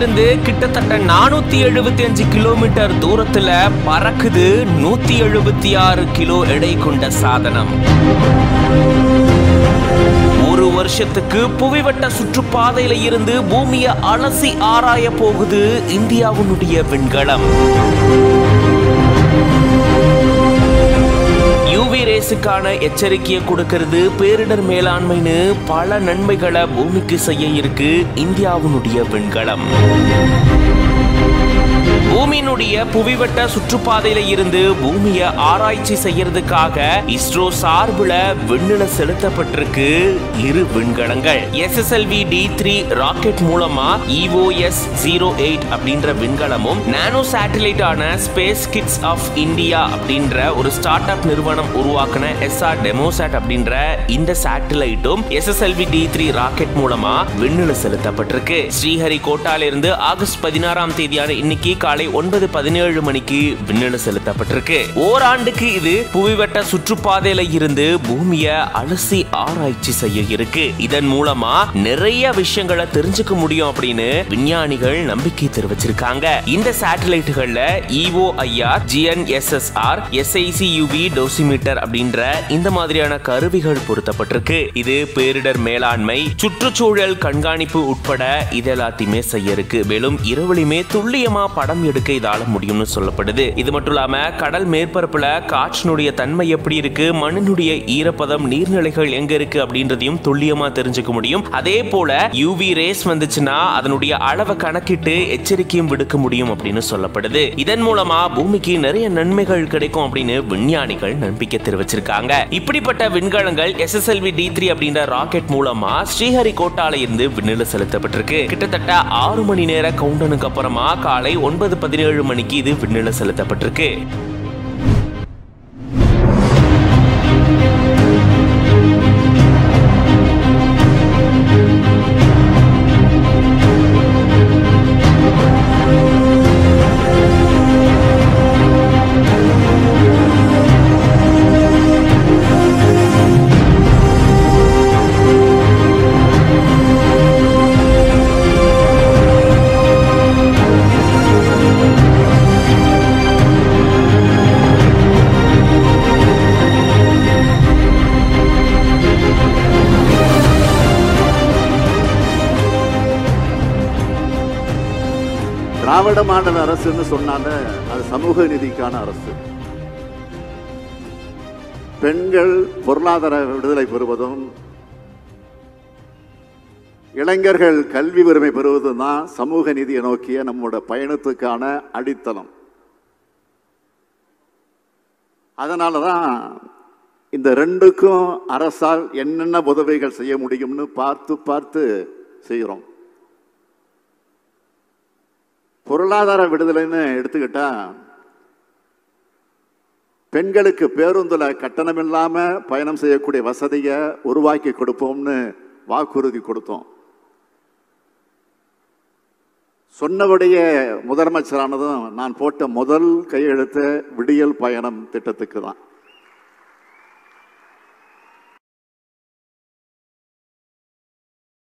இருந்து கிட்டத்தட்ட 475 கிலோமீட்டர் தூரத்துல பறக்குது 176 கிலோ எடை கொண்ட சாதனம். ஒரு வருஷத்துக்கு புவிவட்ட சுற்றுப்பாதையில இருந்து பூமியை அலசி ஆராய போகுது இந்தியாவுடைய விண்கலம். யூவி ரேஸுக்கான எச்சரிக்கையை கொடுக்கிறது, பேரிடர் மேலாண்மைன்னு பல நன்மைகளை பூமிக்கு செய்ய இருக்கு இந்தியாவுடைய விண்கலம். பூமியினுடைய புவிவட்ட சுற்றுப்பாதையில இருந்து பூமியை ஆராய்ச்சி செய்யறதுக்காக இஸ்ரோ சார்புல விண்ணில செலுத்தப்பட்டிருக்கு 2 விண்கலங்கள். SSLV-D3 ராக்கெட் மூலமா EOS-08 அப்படின்ற விண்கலமும், நானோ சேட்டலைட் ஆன ஸ்பேஸ் கிட்ஸ் ஆஃப் இந்தியா அப்படின்ற ஒரு ஸ்டார்ட் அப் நிறுவனம் உருவாக்கின SR டெமோசாட் அப்படின்ற இந்த சேட்டலைட்டும் SSLV-D3 ராக்கெட் மூலமா விண்ணில செலுத்தப்பட்டிருக்கு. ஸ்ரீஹரிகோட்டால இருந்து ஆகஸ்ட் 16ஆம் தேதியான இன்னைக்கு காலை 9:17 மணிக்கு விண்ணில செலுத்தப்பட்டிருக்கு. ஓராண்டுக்கு இது புவிவட்ட சுற்றுப்பாதையில இருந்து பூமியை அலசி ஆராய்ச்சி செய்ய இருக்கு. இதன் மூலமா நிறைய விஷயங்களை தெரிஞ்சுக்க முடியும் அப்படின்னு விஞ்ஞானிகள் நம்பிக்கை தெரிவிச்சிருக்காங்க. இந்த சேட்டலைட்டுகள்ல EOIR, GNSSR, SICUV டோசிமீட்டர் அப்படின்ற இந்த மாதிரியான கருவிகள் பொருத்தப்பட்டிருக்கு. இது பேரிடர் மேலாண்மை, சுற்றுச்சூழல் கண்காணிப்பு உட்பட இதெல்லாத்தையுமே செய்ய இருக்கு. மேலும் இரவுலையுமே துல்லியமா படம் எடுக்க இதால முடியும்னு சொல்லப்படுது. இது மட்டும் இல்லாம கடல் மேற்பரப்புல காற்றினுடைய தன்மை எப்படி இருக்கு, மண்ணினுடைய ஈரப்பதம், நீர்நிலைகள் எங்க இருக்கு அப்படின்றதையும் துல்லியமா தெரிஞ்சுக்க முடியும். அதே போல யூவி ரேஸ் வந்துச்சுன்னா அதனுடைய அளவை கணக்கிட்டு எச்சரிக்கையும் விடுக்க முடியும் அப்படின்னு சொல்லப்படுது. இதன் மூலமா பூமிக்கு நிறைய நன்மைகள் கிடைக்கும் அப்படின்னு விஞ்ஞானிகள் நம்பிக்கை தெரிவிச்சிருக்காங்க. இப்படிப்பட்ட விண்கலங்கள் SSLV-D3 அப்படின்ற ராக்கெட் மூலமா ஸ்ரீஹரிகோட்டால இருந்து விண்ணில செலுத்தப்பட்டிருக்கு. கிட்டத்தட்ட 6 மணி நேர கவுண்டனுக்கு அப்புறமா காலை 9:17 மணிக்கு இது விண்ணில செலுத்தப்பட்டிருக்கு. திராவிட மாடல் அரசுன்னு சொன்னால அது சமூக நீதிக்கான அரசு. பெண்கள் பொருளாதார விடுதலை பெறுவதும், இளைஞர்கள் கல்வி உரிமை பெறுவதும் தான் சமூக நீதியை நோக்கிய நம்முடைய பயணத்துக்கான அடித்தளம். அதனாலதான் இந்த ரெண்டுக்கும் அரசால் என்னென்ன உதவிகள் செய்ய முடியும்னு பார்த்து பார்த்து செய்கிறோம். பொருளாதார விடுதலைன்னு எடுத்துக்கிட்டா, பெண்களுக்கு பேருந்துல கட்டணம் இல்லாம பயணம் செய்யக்கூடிய வசதியை உருவாக்கி கொடுப்போம்னு வாக்குறுதி கொடுத்தோம். சொன்னபடியே முதலமைச்சரானதும் நான் போட்ட முதல் கையெழுத்து விடியல் பயணம் திட்டத்துக்கு தான்.